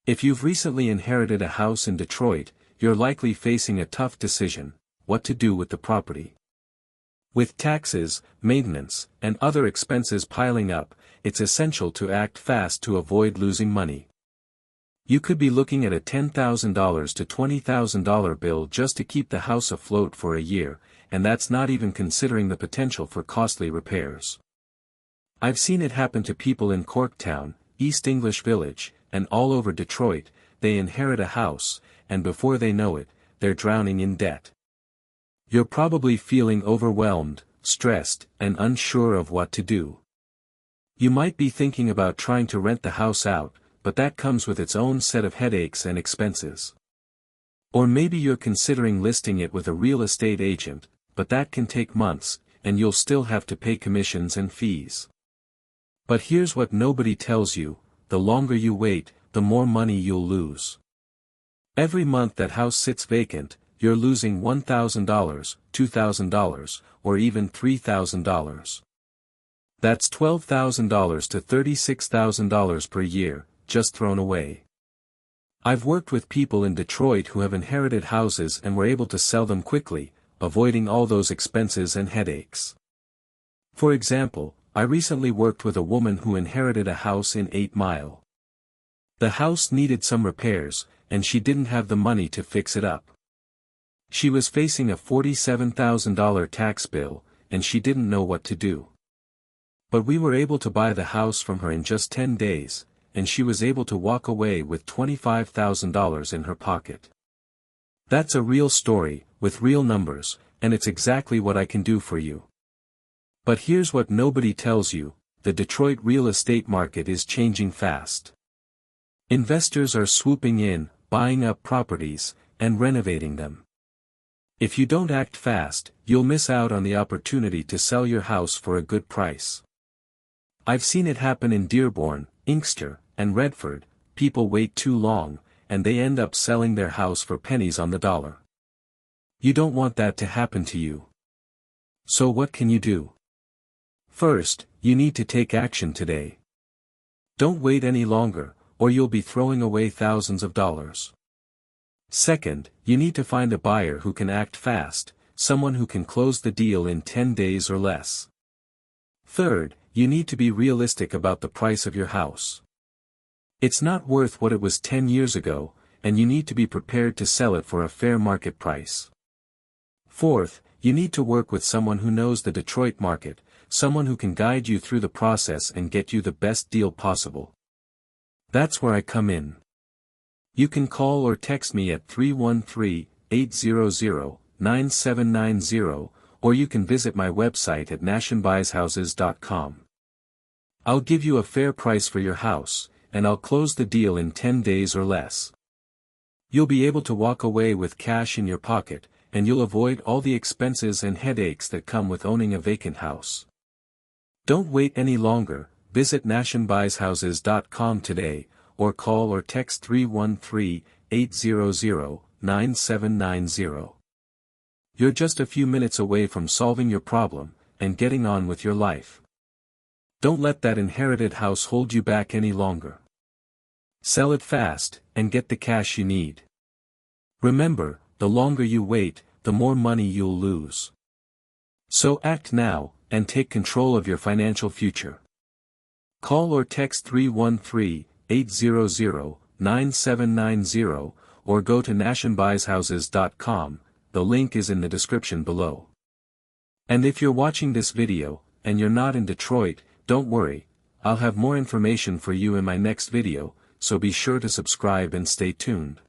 If you've recently inherited a house in Detroit, you're likely facing a tough decision: what to do with the property. With taxes, maintenance, and other expenses piling up, it's essential to act fast to avoid losing money. You could be looking at a $10,000 to $20,000 bill just to keep the house afloat for a year, and that's not even considering the potential for costly repairs. I've seen it happen to people in Corktown, East English Village, and all over Detroit. They inherit a house, and before they know it, they're drowning in debt. You're probably feeling overwhelmed, stressed, and unsure of what to do. You might be thinking about trying to rent the house out, but that comes with its own set of headaches and expenses. Or maybe you're considering listing it with a real estate agent, but that can take months, and you'll still have to pay commissions and fees. But here's what nobody tells you: the longer you wait, the more money you'll lose. Every month that house sits vacant, you're losing $1,000, $2,000, or even $3,000. That's $12,000 to $36,000 per year, just thrown away. I've worked with people in Detroit who have inherited houses and were able to sell them quickly, avoiding all those expenses and headaches. For example, I recently worked with a woman who inherited a house in 8 Mile. The house needed some repairs, and she didn't have the money to fix it up. She was facing a $47,000 tax bill, and she didn't know what to do. But we were able to buy the house from her in just 10 days, and she was able to walk away with $25,000 in her pocket. That's a real story, with real numbers, and it's exactly what I can do for you. But here's what nobody tells you: the Detroit real estate market is changing fast. Investors are swooping in, buying up properties, and renovating them. If you don't act fast, you'll miss out on the opportunity to sell your house for a good price. I've seen it happen in Dearborn, Inkster, and Redford. People wait too long, and they end up selling their house for pennies on the dollar. You don't want that to happen to you. So what can you do? First, you need to take action today. Don't wait any longer, or you'll be throwing away thousands of dollars. Second, you need to find a buyer who can act fast, someone who can close the deal in 10 days or less. Third, you need to be realistic about the price of your house. It's not worth what it was 10 years ago, and you need to be prepared to sell it for a fair market price. Fourth, you need to work with someone who knows the Detroit market, someone who can guide you through the process and get you the best deal possible. That's where I come in. You can call or text me at 313-800-9790, or you can visit my website at nationbuyshouses.com. I'll give you a fair price for your house, and I'll close the deal in 10 days or less. You'll be able to walk away with cash in your pocket, and you'll avoid all the expenses and headaches that come with owning a vacant house. Don't wait any longer. Visit nationbuyshouses.com today, or call or text 313-800-9790. You're just a few minutes away from solving your problem, and getting on with your life. Don't let that inherited house hold you back any longer. Sell it fast, and get the cash you need. Remember, the longer you wait, the more money you'll lose. So act now, and take control of your financial future. Call or text 313-800-9790, or go to nationbuyshouses.com, the link is in the description below. And if you're watching this video, and you're not in Detroit, don't worry, I'll have more information for you in my next video, so be sure to subscribe and stay tuned.